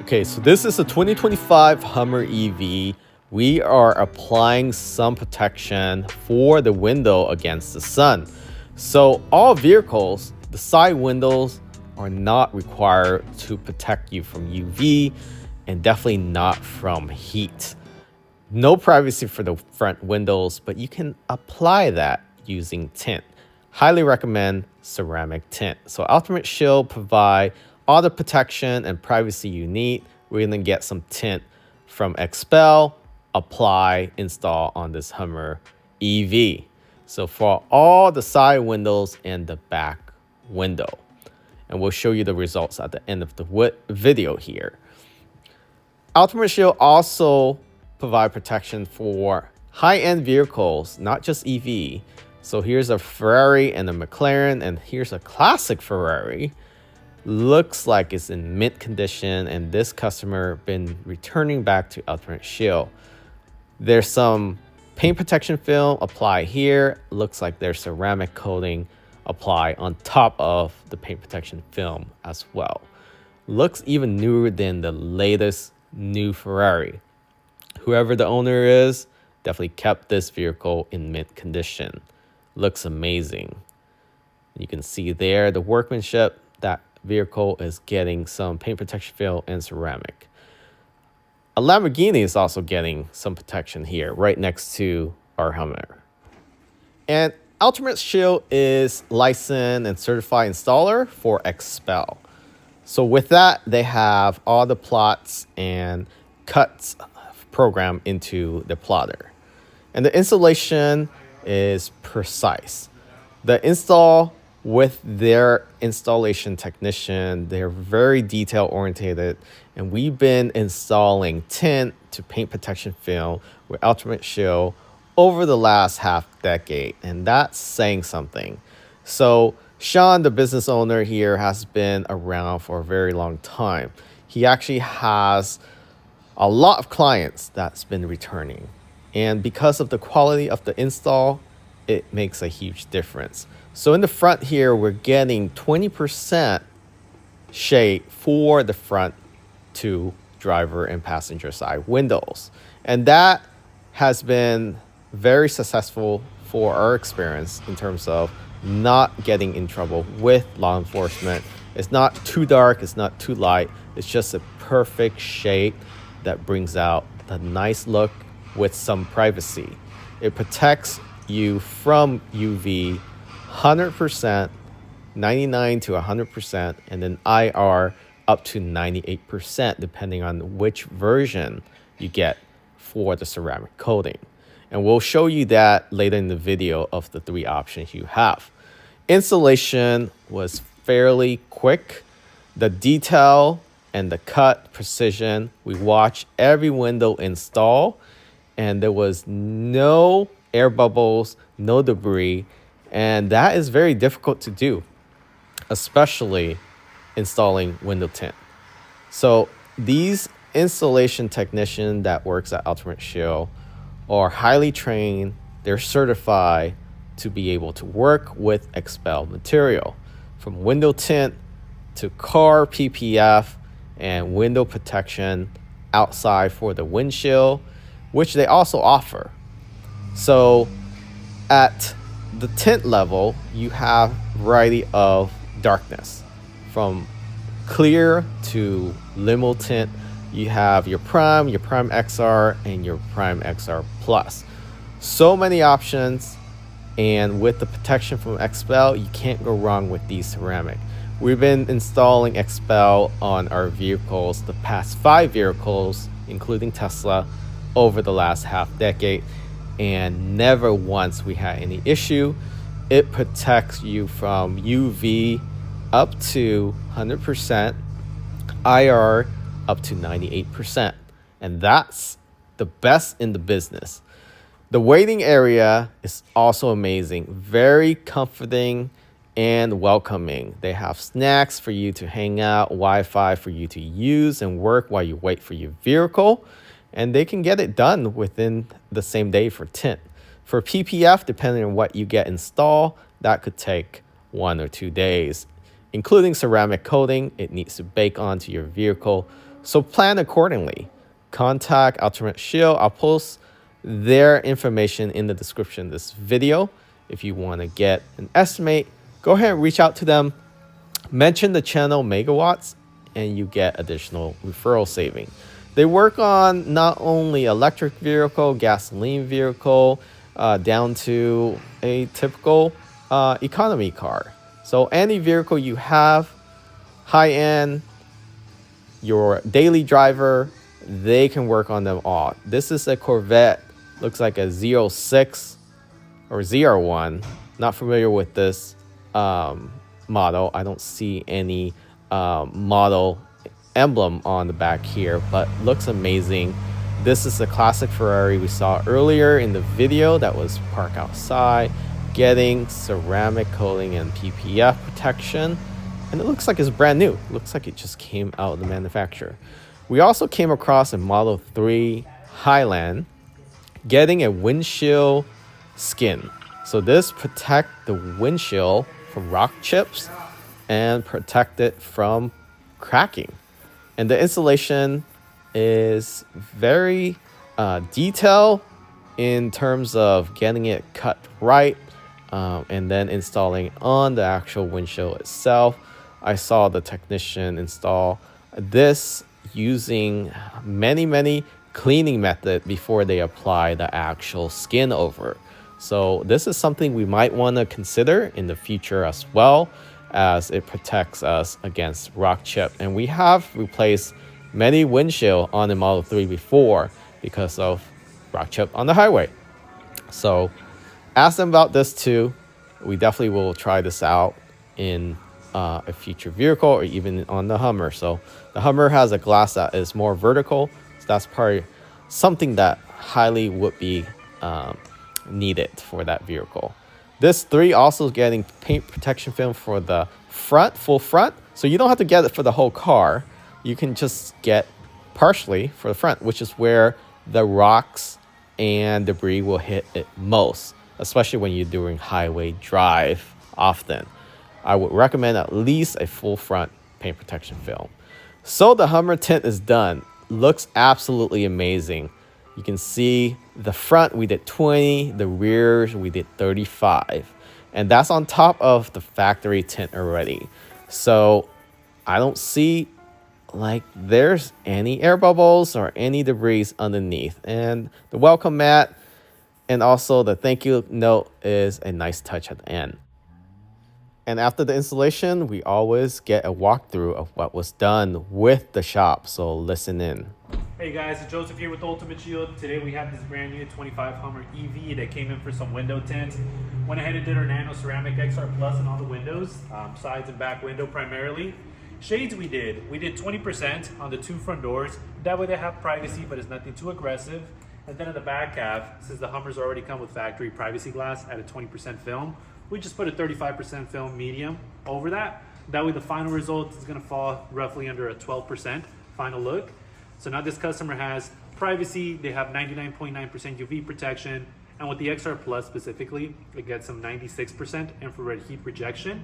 Okay, so this is a 2025 Hummer EV. We are applying sun protection for the window against the sun. So all vehicles, the side windows are not required to protect you from UV and definitely not from heat. No privacy for the front windows, but you can apply that using tint. Highly recommend ceramic tint. So Ultimate Shield provide all the protection and privacy you need. We're gonna get some tint from Xpel, apply, install on this Hummer EV. So for all the side windows and the back window. And we'll show you the results at the end of the video here. Ultimate Shield also provide protection for high-end vehicles, not just EV. So here's a Ferrari and a McLaren, and here's a classic Ferrari. Looks like it's in mint condition, and this customer been returning back to Ultimate Shield. There's some paint protection film applied here. Looks like there's ceramic coating applied on top of the paint protection film as well. Looks even newer than the latest new Ferrari. Whoever the owner is definitely kept this vehicle in mint condition. Looks amazing. You can see there the workmanship. That vehicle is getting some paint protection film and ceramic. A Lamborghini is also getting some protection here right next to our Hummer. And Ultimate Shield is licensed and certified installer for Xpel. So with that, they have all the plots and cuts program into the plotter. And the installation is precise. The install with their installation technician, they're very detail oriented, and we've been installing tint to paint protection film with Ultimate Shield over the last half decade, and that's saying something. So Sean, the business owner here, has been around for a very long time. He actually has a lot of clients that's been returning. And because of the quality of the install, it makes a huge difference. So in the front here, we're getting 20% shade for the front two driver and passenger side windows. And that has been very successful for our experience in terms of not getting in trouble with law enforcement. It's not too dark, it's not too light. It's just a perfect shade that brings out the nice look with some privacy. It protects you from UV 100%, 99 to 100%, and then IR up to 98%, depending on which version you get for the ceramic coating. And we'll show you that later in the video of the three options you have. Installation was fairly quick. The detail and the cut precision, we watched every window install, and there was no air bubbles, no debris, and that is very difficult to do, especially installing window tint. So these installation technicians that works at Ultimate Shield are highly trained. They're certified to be able to work with Xpel material, from window tint to car PPF and window protection outside for the windshield, which they also offer. So at the tint level, you have a variety of darkness, from clear to limo tint. You have your Prime XR, and your Prime XR Plus. So many options, and with the protection from Xpel, you can't go wrong with these ceramic. We've been installing Xpel on our vehicles, the past 5 vehicles, including Tesla, over the last half decade, and never once we had any issue. It protects you from UV up to 100%, IR up to 98%, and that's the best in the business. The waiting area is also amazing, very comforting and welcoming. They have snacks for you to hang out, Wi-Fi for you to use and work while you wait for your vehicle, and they can get it done within the same day for tint. For PPF, depending on what you get installed, that could take 1 or 2 days, including ceramic coating. It needs to bake onto your vehicle. So plan accordingly. Contact Ultimate Shield. I'll post their information in the description of this video. If you want to get an estimate, go ahead and reach out to them. Mention the channel Megawatts and you get additional referral saving. They work on not only electric vehicle, gasoline vehicle, down to a typical economy car. So any vehicle you have, high-end, your daily driver, they can work on them all. This is a Corvette, looks like a 06 or 01. Not familiar with this model. I don't see any model emblem on the back here, but looks amazing. This is the classic Ferrari we saw earlier in the video that was parked outside, getting ceramic coating and PPF protection. And it looks like it's brand new. It looks like it just came out of the manufacturer. We also came across a Model 3 Highland getting a windshield skin. So this protects the windshield from rock chips and protect it from cracking. And the installation is very detailed in terms of getting it cut right and then installing on the actual windshield itself. I saw the technician install this using many cleaning methods before they apply the actual skin over. So this is something we might want to consider in the future as well, as it protects us against rock chip. And we have replaced many windshield on the Model 3 before because of rock chip on the highway. So ask them about this too. We definitely will try this out in a future vehicle or even on the Hummer. So the Hummer has a glass that is more vertical. So that's probably something that highly would be needed for that vehicle. This 3 also is getting paint protection film for the front, full front. So you don't have to get it for the whole car. You can just get partially for the front, which is where the rocks and debris will hit it most, especially when you're doing highway drive often. I would recommend at least a full front paint protection film. So the Hummer tint is done. Looks absolutely amazing. You can see the front we did 20, the rear we did 35. And that's on top of the factory tint already. So I don't see like there's any air bubbles or any debris underneath. And the welcome mat and also the thank you note is a nice touch at the end. And after the installation, we always get a walkthrough of what was done with the shop. So listen in. Hey guys, it's Joseph here with Ultimate Shield. Today we have this brand new 25 Hummer EV that came in for some window tint. Went ahead and did our nano ceramic XR Plus on all the windows, sides and back window primarily. Shades we did 20% on the 2 front doors. That way they have privacy, but it's nothing too aggressive. And then in the back half, since the Hummers already come with factory privacy glass at a 20% film, we just put a 35% film medium over that. That way the final result is gonna fall roughly under a 12% final look. So now this customer has privacy, they have 99.9% UV protection, and with the XR Plus specifically, it gets some 96% infrared heat rejection.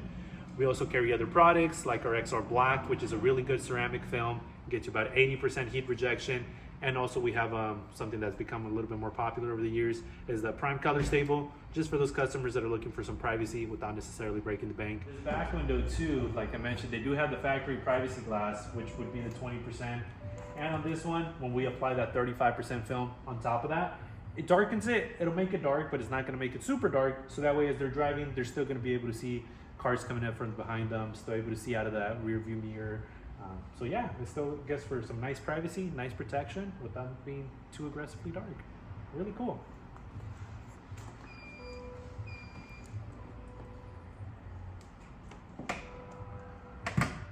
We also carry other products like our XR Black, which is a really good ceramic film, gets you about 80% heat rejection. And also we have something that's become a little bit more popular over the years is the Prime Color Stable, just for those customers that are looking for some privacy without necessarily breaking the bank. This back window too, like I mentioned, they do have the factory privacy glass, which would be the 20%. And on this one, when we apply that 35% film on top of that, it darkens it. It'll make it dark, but it's not gonna make it super dark. So that way as they're driving, they're still gonna be able to see cars coming up from behind them, still able to see out of that rear view mirror. So yeah, it still gets for some nice privacy, nice protection without being too aggressively dark. Really cool.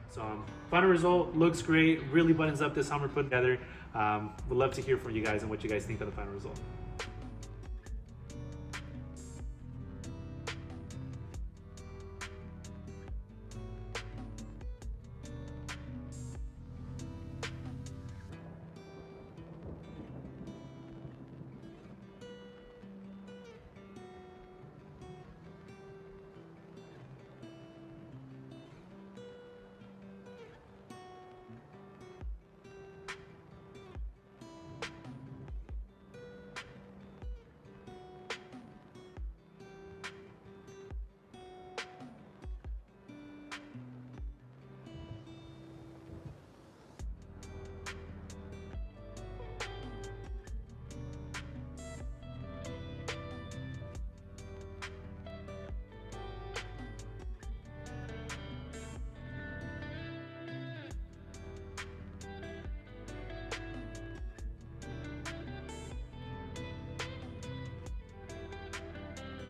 So final result, looks great, really buttons up this Hummer put together. Would love to hear from you guys and what you guys think of the final result.